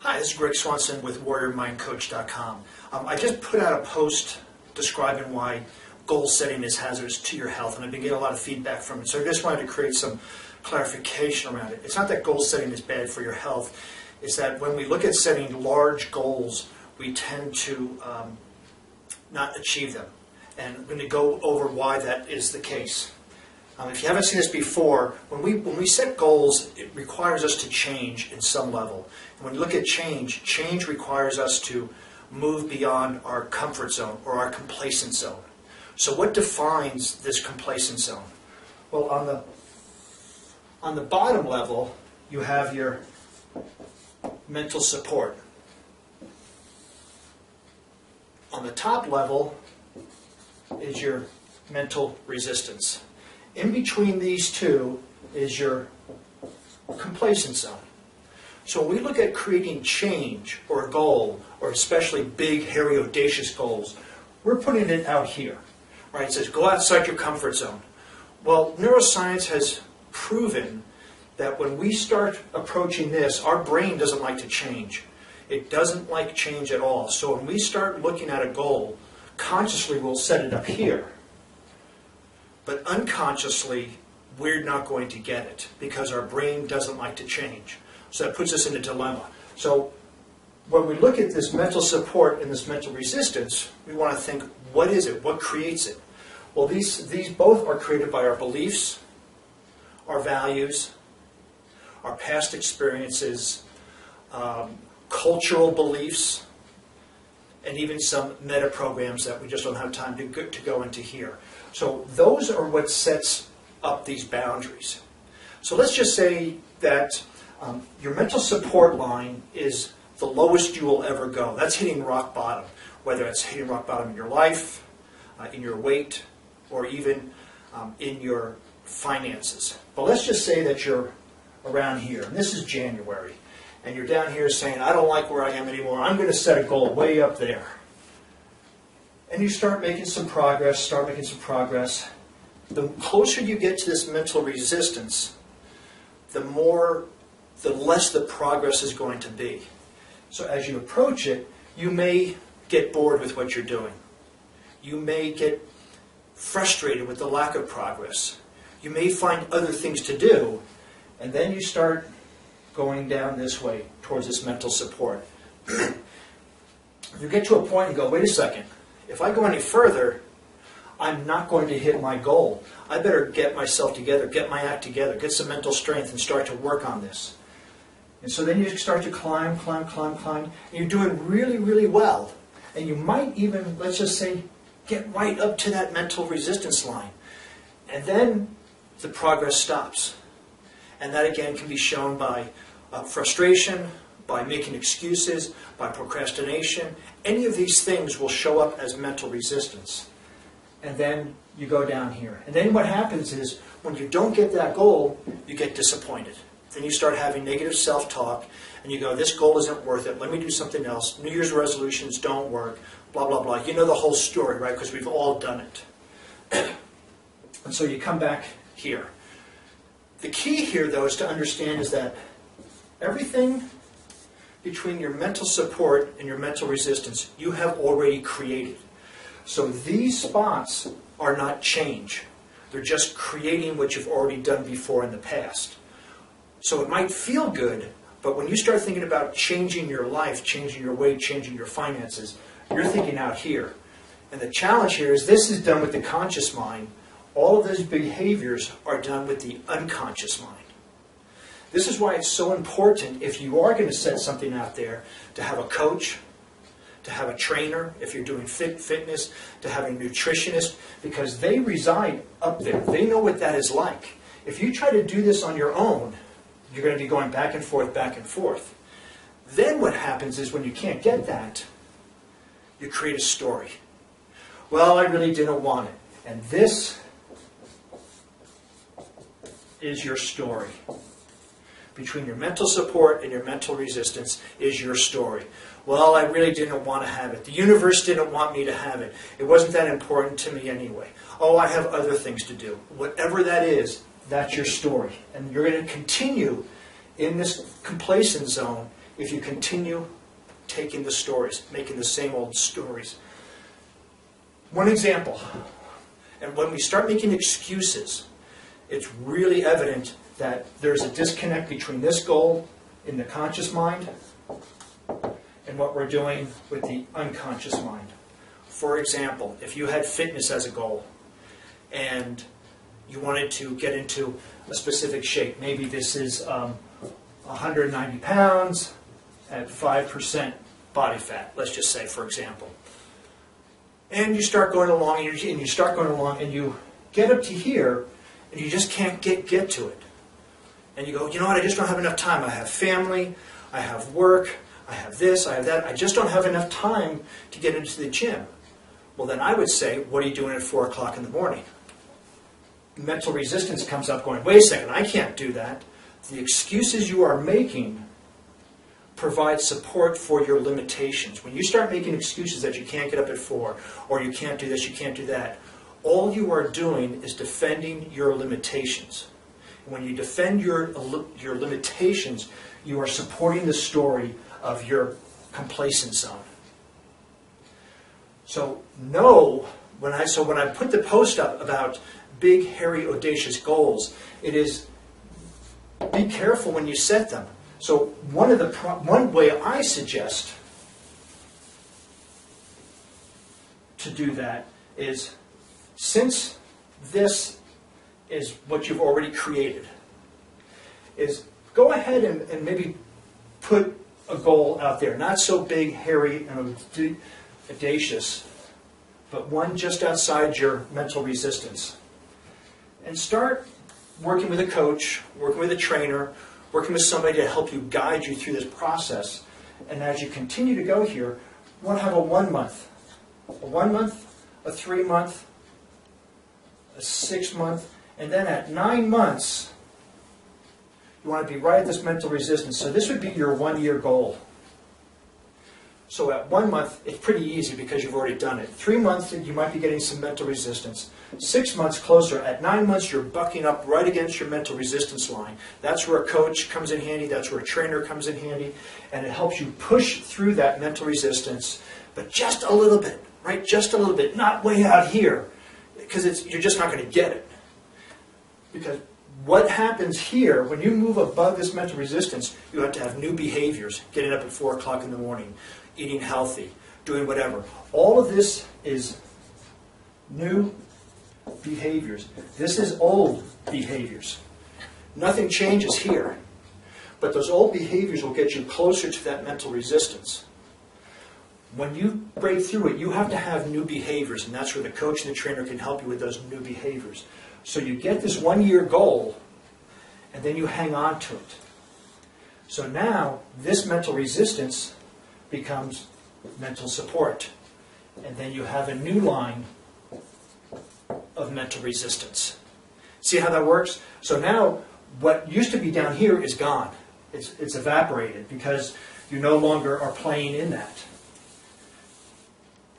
Hi, this is Greg Swanson with WarriorMindCoach.com. I just put out a post describing why goal setting is hazardous to your health, and I've been getting a lot of feedback from it. So I just wanted to create some clarification around it. It's not that goal setting is bad for your health. It's that when we look at setting large goals, we tend to not achieve them. And I'm going to go over why that is the case. If you haven't seen this before, when we set goals, it requires us to change in some level. And when you look at change, change requires us to move beyond our comfort zone or our complacent zone. So what defines this complacent zone? Well, on the bottom level, you have your mental support. On the top level is your mental resistance. In between these two is your complacent zone. So when we look at creating change or a goal, or especially big, hairy, audacious goals, we're putting it out here. Right? It says go outside your comfort zone. Well, neuroscience has proven that when we start approaching this, our brain doesn't like to change. It doesn't like change at all. So when we start looking at a goal, consciously we'll set it up here. But unconsciously, we're not going to get it because our brain doesn't like to change. So that puts us in a dilemma. So when we look at this mental support and this mental resistance, we want to think, what is it? What creates it? Well, these both are created by our beliefs, our values, our past experiences, cultural beliefs, and even some meta programs that we just don't have time to go into here. So those are what sets up these boundaries. So let's just say that your mental support line is the lowest you will ever go. That's hitting rock bottom, whether it's hitting rock bottom in your life, in your weight, or even in your finances. But let's just say that you're around here, and this is January, and you're down here saying, I don't like where I am anymore, I'm going to set a goal way up there. And you start making some progress, The closer you get to this mental resistance, the less the progress is going to be. So as you approach it, you may get bored with what you're doing. You may get frustrated with the lack of progress. You may find other things to do, and then you start going down this way towards this mental support. You get to a point and go, wait a second, if I go any further, I'm not going to hit my goal. I better get myself together, get my act together, get some mental strength and start to work on this. And so then you start to climb, and you're doing really, really well. And you might even, let's just say, get right up to that mental resistance line. And then the progress stops. And that again can be shown by frustration, by making excuses, by procrastination. Any of these things will show up as mental resistance. And then you go down here. And then what happens is, when you don't get that goal, you get disappointed. Then you start having negative self-talk, and you go, this goal isn't worth it, let me do something else. New Year's resolutions don't work, blah, blah, blah. You know the whole story, right? Because we've all done it. And so you come back here. The key here, though, is to understand is that everything between your mental support and your mental resistance, you have already created. So these spots are not change. They're just creating what you've already done before in the past. So it might feel good, but when you start thinking about changing your life, changing your weight, changing your finances, you're thinking out here. And the challenge here is this is done with the conscious mind. All of those behaviors are done with the unconscious mind. This is why it's so important, if you are going to set something out there, to have a coach, to have a trainer, if you're doing fitness, to have a nutritionist, because they reside up there. They know what that is like. If you try to do this on your own, you're going to be going back and forth, back and forth. Then what happens is when you can't get that, you create a story. Well, I really didn't want it. And this is your story. Between your mental support and your mental resistance is your story. Well, I really didn't want to have it. The universe didn't want me to have it. It wasn't that important to me anyway. Oh, I have other things to do. Whatever that is, that's your story. And you're going to continue in this complacent zone if you continue taking the stories, making the same old stories. One example, and when we start making excuses, it's really evident that there's a disconnect between this goal in the conscious mind and what we're doing with the unconscious mind. For example, if you had fitness as a goal and you wanted to get into a specific shape, maybe this is 190 pounds at 5% body fat, let's just say, for example. And you start going along, and you start going along, and you get up to here, and you just can't get to it. And you go, you know what, I just don't have enough time. I have family, I have work, I have this, I have that. I just don't have enough time to get into the gym. Well, then I would say, what are you doing at 4 o'clock in the morning? Mental resistance comes up going, wait a second, I can't do that. The excuses you are making provide support for your limitations. When you start making excuses that you can't get up at 4, or you can't do this, you can't do that, all you are doing is defending your limitations. And when you defend your limitations, you are supporting the story of your complacent zone. So when I put the post up about big, hairy, audacious goals, it is be careful when you set them. So one way I suggest to do that is, since this is what you've already created, is go ahead and maybe put a goal out there, not so big, hairy, and audacious, but one just outside your mental resistance. And start working with a coach, working with a trainer, working with somebody to help you, guide you through this process. And as you continue to go here, you want to have a 1 month, a 3 month, a 6 month, and then at 9 months, you want to be right at this mental resistance. So this would be your 1 year goal. So at 1 month, it's pretty easy because you've already done it. 3 months, you might be getting some mental resistance. 6 months closer. At 9 months, you're bucking up right against your mental resistance line. That's where a coach comes in handy. That's where a trainer comes in handy. And it helps you push through that mental resistance, but just a little bit, right? Just a little bit. Not way out here, because you're just not going to get it. Because what happens here, when you move above this mental resistance, you have to have new behaviors. Getting up at 4 o'clock in the morning, eating healthy, doing whatever. All of this is new behaviors. This is old behaviors. Nothing changes here. But those old behaviors will get you closer to that mental resistance. When you break through it, you have to have new behaviors, and that's where the coach and the trainer can help you with those new behaviors. So you get this 1 year goal, and then you hang on to it. So now, this mental resistance becomes mental support. And then you have a new line of mental resistance. See how that works? So now, what used to be down here is gone. It's evaporated because you no longer are playing in that.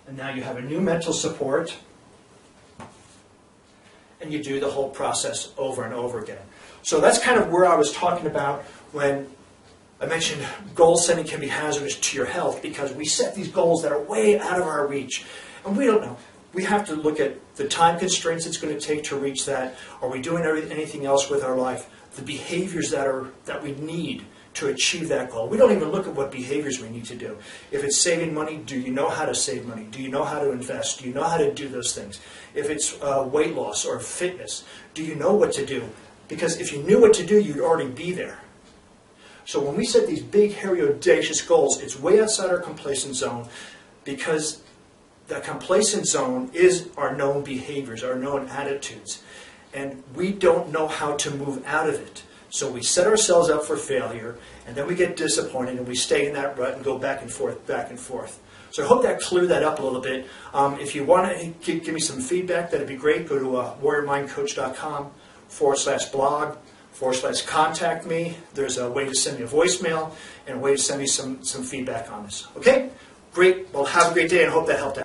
And now you have a new mental support, and you do the whole process over and over again. So that's kind of where I was talking about when I mentioned goal setting can be hazardous to your health, because we set these goals that are way out of our reach, and we don't know. We have to look at the time constraints it's going to take to reach that. Are we doing anything else with our life? The behaviors that we need to achieve that goal. We don't even look at what behaviors we need to do. If it's saving money, do you know how to save money? Do you know how to invest? Do you know how to do those things? If it's weight loss or fitness, do you know what to do? Because if you knew what to do, you'd already be there. So when we set these big, hairy, audacious goals, it's way outside our complacent zone, because the complacent zone is our known behaviors, our known attitudes. And we don't know how to move out of it. So we set ourselves up for failure, and then we get disappointed, and we stay in that rut and go back and forth, back and forth. So I hope that cleared that up a little bit. If you want to give me some feedback, that'd be great. Go to warriormindcoach.com/blog/contact me. There's a way to send me a voicemail and a way to send me some feedback on this. Okay? Great. Well, have a great day, and I hope that helped out.